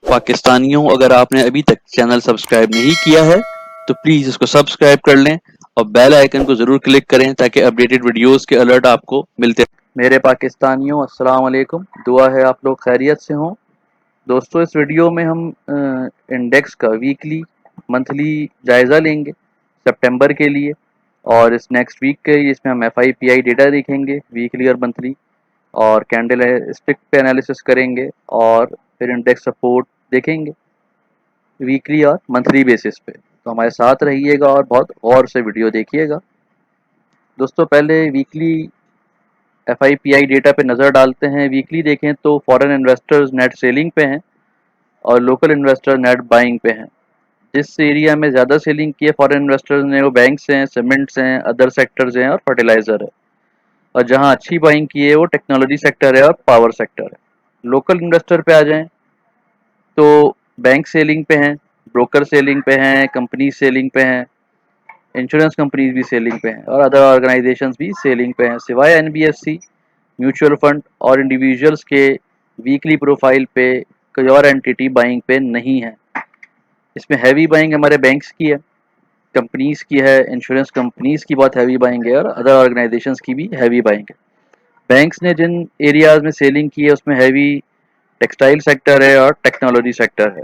पाकिस्तानियों, अगर आपने अभी तक चैनल सब्सक्राइब नहीं किया है तो प्लीज़ इसको सब्सक्राइब कर लें और बेल आइकन को ज़रूर क्लिक करें ताकि अपडेटेड वीडियोस के अलर्ट आपको मिलते रहें। मेरे पाकिस्तानियों, अस्सलाम वालेकुम। दुआ है आप लोग खैरियत से हों। दोस्तों, इस वीडियो में हम इंडेक्स का वीकली मंथली जायज़ा लेंगे सितंबर के लिए, और इस नेक्स्ट वीक के इसमें हम FIPI डेटा देखेंगे वीकली और मंथली, और कैंडल स्टिक पे एनालिसिस करेंगे, और फिर इंडेक्स सपोर्ट देखेंगे वीकली और मंथली बेसिस पे। तो हमारे साथ रहिएगा और बहुत गौर से वीडियो देखिएगा। दोस्तों, पहले वीकली FIPI डेटा पे नज़र डालते हैं। वीकली देखें तो फॉरेन इन्वेस्टर्स नेट सेलिंग पे हैं और लोकल इन्वेस्टर नेट बाइंग पे हैं। जिस एरिया में ज़्यादा सेलिंग की है फॉरेन इन्वेस्टर्स ने, वो बैंक्स हैं, सीमेंट्स हैं, अदर सेक्टर्स हैं और फर्टिलाइज़र है। और जहाँ अच्छी बाइंग की है वो टेक्नोलॉजी सेक्टर है और पावर सेक्टर है। लोकल इन्वेस्टर पे आ जाएं तो बैंक सेलिंग पे हैं, ब्रोकर सेलिंग पे हैं, कंपनी सेलिंग पे हैं, इंश्योरेंस कंपनीज भी सेलिंग पे हैं और अदर ऑर्गेनाइजेशंस भी सेलिंग पे हैं, सिवाय NBFC, म्यूचुअल फंड और इंडिविजुअल्स के वीकली प्रोफाइल पे कोई और एंटिटी बाइंग पे नहीं है। इसमें हैवी बाइंग हमारे बैंक्स की है, कंपनीज की है, इंश्योरेंस कंपनीज की बहुत हैवी बाइंग है और अदर ऑर्गेनाइजेशंस की भी हैवी बाइंग है। बैंक्स ने जिन एरियाज में सेलिंग की है उसमें हैवी टेक्सटाइल सेक्टर है और टेक्नोलॉजी सेक्टर है।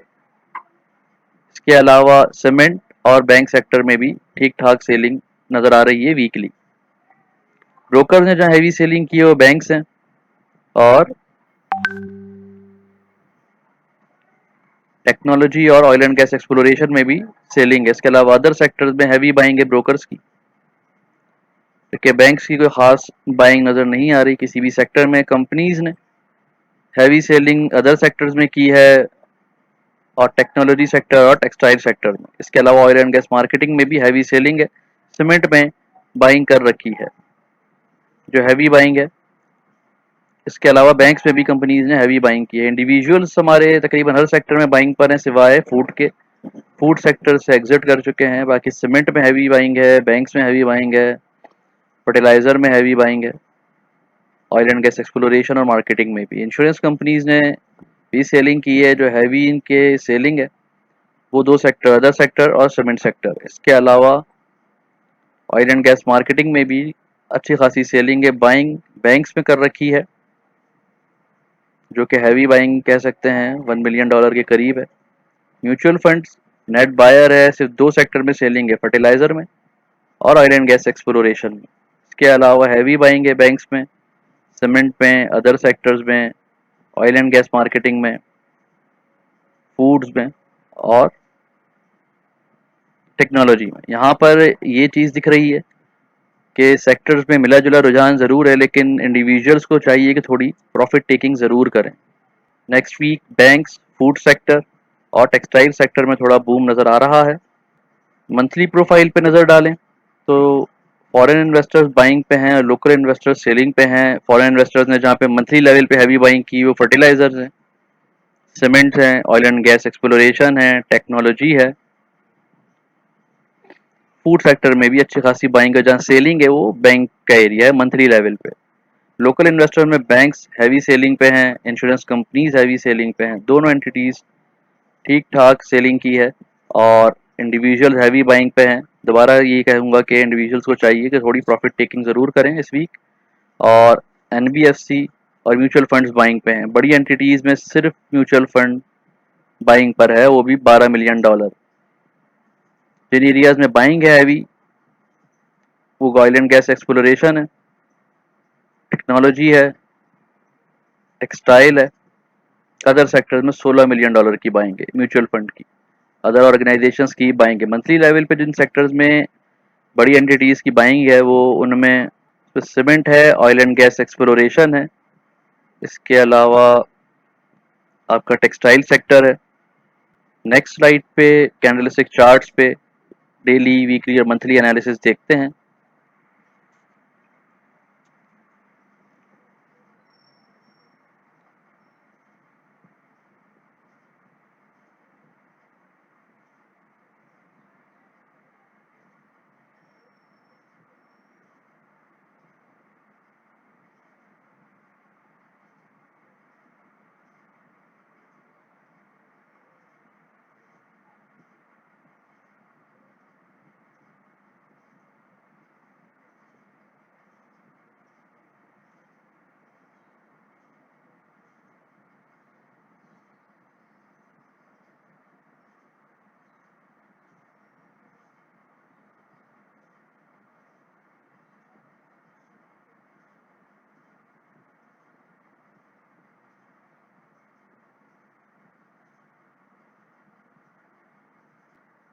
इसके अलावा सीमेंट और बैंक सेक्टर में भी ठीक ठाक सेलिंग नज़र आ रही है वीकली। ब्रोकर ने जहाँ हैवी सेलिंग की है वो बैंक्स हैं और टेक्नोलॉजी और ऑयल एंड गैस एक्सप्लोरेशन में भी सेलिंग है। इसके अलावा अदर सेक्टर्स में हैवी बाइंग है ब्रोकर्स की, क्योंकि बैंक्स की कोई खास बाइंग नज़र नहीं आ रही किसी भी सेक्टर में। कंपनीज ने हैवी सेलिंग अदर सेक्टर्स में की है और टेक्नोलॉजी सेक्टर और टेक्सटाइल सेक्टर में। इसके अलावा ऑयल एंड गैस मार्केटिंग में भी हैवी सेलिंग है। सीमेंट में बाइंग कर रखी है जो हैवी बाइंग है। इसके अलावा बैंक्स में भी कंपनीज ने हैवी बाइंग की है। इंडिविजुअल्स हमारे तकरीबन हर सेक्टर में बाइंग पर हैं सिवाय फूड के। फूड सेक्टर से एग्जिट कर चुके हैं। बाकी सीमेंट में हैवी बाइंग है, बैंक्स में हैवी बाइंग है, फर्टिलाइजर में हैवी बाइंग है, ऑयल एंड गैस एक्सप्लोरेशन और मार्केटिंग में भी। इंश्योरेंस कंपनीज ने भी सेलिंग की है। जो हैवी इनके सेलिंग है वो दो सेक्टर, अदर सेक्टर और सीमेंट सेक्टर। इसके अलावा ऑयल एंड गैस मार्केटिंग में भी अच्छी खासी सेलिंग है। बाइंग बैंक्स में कर रखी है जो कि हैवी बाइंग कह सकते हैं, $1 मिलियन के करीब है। म्यूचुअल फंड्स नेट बायर है, सिर्फ दो सेक्टर में सेलिंग है, फर्टिलाइजर में और ऑयल एंड गैस एक्सप्लोरेशन में। इसके अलावा हैवी बाइंग है बैंक्स में, सीमेंट में, अदर सेक्टर्स में, ऑयल एंड गैस मार्केटिंग में, फूड्स में और टेक्नोलॉजी में। यहाँ पर ये चीज़ दिख रही है कि सेक्टर्स में मिला जुला रुझान ज़रूर है, लेकिन इंडिविजुअल्स को चाहिए कि थोड़ी प्रॉफिट टेकिंग ज़रूर करें। Next week banks, food sector और टेक्सटाइल सेक्टर में थोड़ा बूम नज़र आ रहा है। मंथली प्रोफाइल पे नज़र डालें तो फॉरेन इन्वेस्टर्स बाइंग पे हैं, लोकल इन्वेस्टर्स सेलिंग पे हैं। फॉरेन इन्वेस्टर्स ने जहाँ पे मंथली लेवल पे हैवी बाइंग की वो फर्टिलाइजर्स हैं, सीमेंट हैं, ऑयल एंड गैस एक्सप्लोरेशन है, टेक्नोलॉजी है। फूड सेक्टर में भी अच्छी खासी बाइंग है। जहाँ सेलिंग है वो बैंक का एरिया है मंथली लेवल पे। लोकल इन्वेस्टर में बैंक्स हैवी सेलिंग पे हैं, इंश्योरेंस कंपनीज हैवी सेलिंग पे हैं। दोनों एंटिटीज ठीक ठाक सेलिंग की है और इंडिविजुअल हैवी बाइंग पे हैं। दोबारा ये कहूँगा कि इंडिविजुअल्स को चाहिए कि थोड़ी प्रॉफिट टेकिंग ज़रूर करें इस वीक। और NBFC और म्यूचुअल फंड्स बाइंग पे हैं। बड़ी एंटिटीज़ में सिर्फ म्यूचुअल फंड बाइंग पर है, वो भी $12 मिलियन। जिन एरियाज में बाइंग है हैवी वो ऑयल एंड गैस एक्सप्लोरेशन है, टेक्नोलॉजी है, टेक्सटाइल है। अदर सेक्टर्स में $16 मिलियन की बाइंग है म्यूचुअल फंड की, अदर ऑर्गेनाइजेशंस की बाइंग है। मंथली लेवल पे जिन सेक्टर्स में बड़ी एंटिटीज़ की बाइंग है वो उनमें सीमेंट है, ऑयल एंड गैस एक्सप्लोरेशन है। इसके अलावा आपका टेक्सटाइल सेक्टर है। नेक्स्ट स्लाइड पे कैंडलस्टिक चार्ट्स पे डेली, वीकली और मंथली एनालिसिस देखते हैं।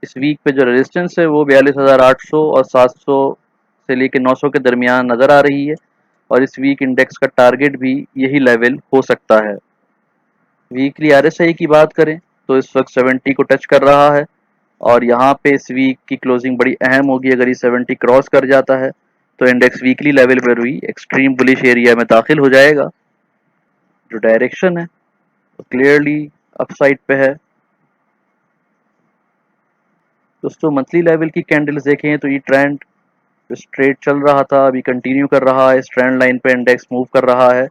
इस वीक पे जो रेजिस्टेंस है वो 42,800 और 700 से लेकर 900 के दरमियान नज़र आ रही है, और इस वीक इंडेक्स का टारगेट भी यही लेवल हो सकता है। वीकली आरएसआई की बात करें तो इस वक्त 70 को टच कर रहा है, और यहाँ पे इस वीक की क्लोजिंग बड़ी अहम होगी। अगर ये 70 क्रॉस कर जाता है तो इंडेक्स वीकली लेवल पर भी एक्सट्रीम बुलिश एरिया में दाखिल हो जाएगा। जो डायरेक्शन है वो क्लियरली अपसाइड पे है। दोस्तों मंथली लेवल की कैंडल्स देखें तो ये ट्रेंड जो स्ट्रेट चल रहा था अभी कंटिन्यू कर रहा है, इस ट्रेंड लाइन पे इंडेक्स मूव कर रहा है,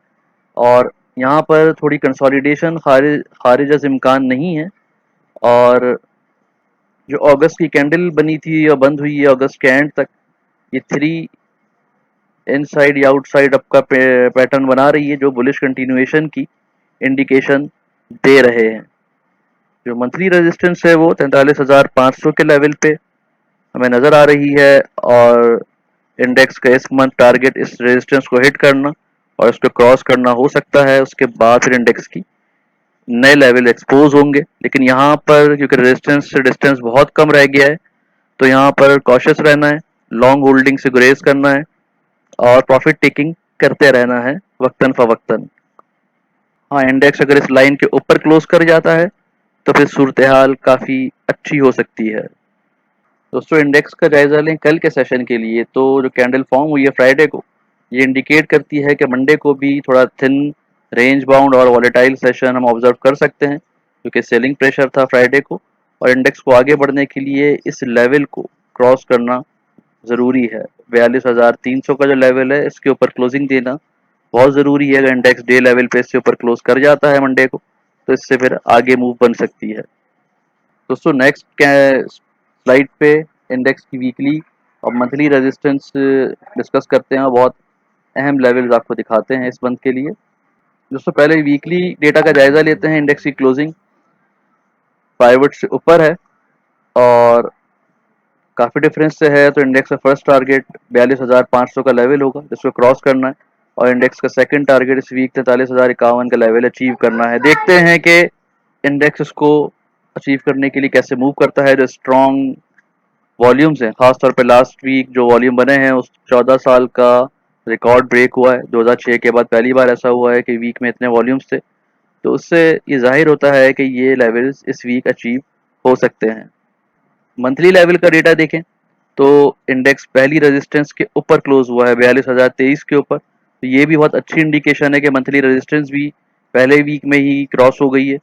और यहाँ पर थोड़ी कंसोलिडेशन खारिज इम्कान नहीं है। और जो अगस्त की कैंडल बनी थी और बंद हुई है अगस्त के एंड तक, ये 3 इनसाइड या आउटसाइड अप का पैटर्न बना रही है, जो बुलिश कंटिन्यूएशन की इंडिकेशन दे रहे हैं। जो मंथली रेजिस्टेंस है वो 43,500 के लेवल पे हमें नज़र आ रही है, और इंडेक्स का इस मंथ टारगेट इस रेजिस्टेंस को हिट करना और इसको क्रॉस करना हो सकता है। उसके बाद फिर इंडेक्स की नए लेवल एक्सपोज होंगे, लेकिन यहाँ पर क्योंकि रेजिस्टेंस से डिस्टेंस बहुत कम रह गया है तो यहाँ पर कॉशियस रहना है, लॉन्ग होल्डिंग से गुरेज करना है और प्रॉफिट टेकिंग करते रहना है वक्तन फवक्तन। हाँ, इंडेक्स अगर इस लाइन के ऊपर क्लोज कर जाता है तो फिर सूरत हाल काफ़ी अच्छी हो सकती है। दोस्तों इंडेक्स का जायजा लें कल के सेशन के लिए, तो जो कैंडल फॉर्म हुई है फ्राइडे को, ये इंडिकेट करती है कि मंडे को भी थोड़ा थिन रेंज बाउंड और वॉलेटाइल सेशन हम ऑब्जर्व कर सकते हैं, क्योंकि सेलिंग प्रेशर था फ्राइडे को, और इंडेक्स को आगे बढ़ने के लिए इस लेवल को क्रॉस करना ज़रूरी है। 42,300 का जो लेवल है इसके ऊपर क्लोजिंग देना बहुत ज़रूरी है। अगर इंडेक्स डे लेवल पे इससे ऊपर क्लोज कर जाता है मंडे को, तो इससे फिर आगे मूव बन सकती है। दोस्तों नेक्स्ट स्लाइड पे इंडेक्स की वीकली और मंथली रेजिस्टेंस डिस्कस करते हैं, और बहुत अहम लेवल्स आपको दिखाते हैं इस मंथ के लिए। दोस्तों पहले वीकली डेटा का जायजा लेते हैं। इंडेक्स की क्लोजिंग पाइवट से ऊपर है और काफ़ी डिफरेंस से है, तो इंडेक्स का फर्स्ट टारगेट 42,500 का लेवल होगा जिसको क्रॉस करना है, और इंडेक्स का सेकंड टारगेट इस वीक 43,051 का लेवल अचीव करना है। देखते हैं कि इंडेक्स इसको अचीव करने के लिए कैसे मूव करता है। जो स्ट्रॉन्ग वॉल्यूम्स हैं, खासतौर पे लास्ट वीक जो वॉल्यूम बने हैं उस 14 साल का रिकॉर्ड ब्रेक हुआ है। 2006 के बाद पहली बार ऐसा हुआ है कि वीक में इतने वॉल्यूम्स थे, तो उससे ये जाहिर होता है कि ये लेवल्स इस वीक अचीव हो सकते हैं। मंथली लेवल का डेटा देखें तो इंडेक्स पहली रेजिस्टेंस के ऊपर क्लोज हुआ है 42,023 के ऊपर, तो ये भी बहुत अच्छी इंडिकेशन है कि मंथली रेजिस्टेंस भी पहले वीक में ही क्रॉस हो गई है,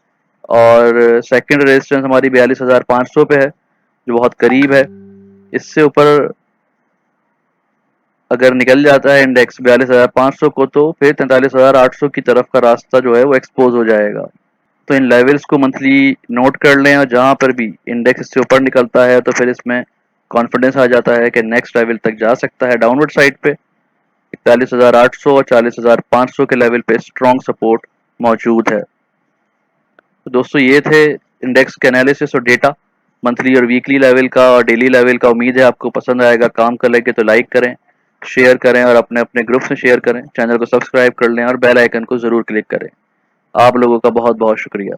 और सेकंड रेजिस्टेंस हमारी 42,500 पे है जो बहुत करीब है। इससे ऊपर अगर निकल जाता है इंडेक्स 42,500 को, तो फिर 43,800 की तरफ का रास्ता जो है वो एक्सपोज हो जाएगा। तो इन लेवल्स को मंथली नोट कर लें, और जहाँ पर भी इंडेक्स इससे ऊपर निकलता है तो फिर इसमें कॉन्फिडेंस आ जाता है कि नेक्स्ट लेवल तक जा सकता है। डाउनवर्ड साइड पे 41,800 और 40,500 के लेवल पे स्ट्रॉन्ग सपोर्ट मौजूद है। तो दोस्तों ये थे इंडेक्स के एनालिसिस और डेटा मंथली और वीकली लेवल का और डेली लेवल का। उम्मीद है आपको पसंद आएगा। काम कर लगे तो लाइक करें, शेयर करें और अपने अपने ग्रुप में शेयर करें। चैनल को सब्सक्राइब कर लें और बेल आइकन को ज़रूर क्लिक करें। आप लोगों का बहुत बहुत शुक्रिया।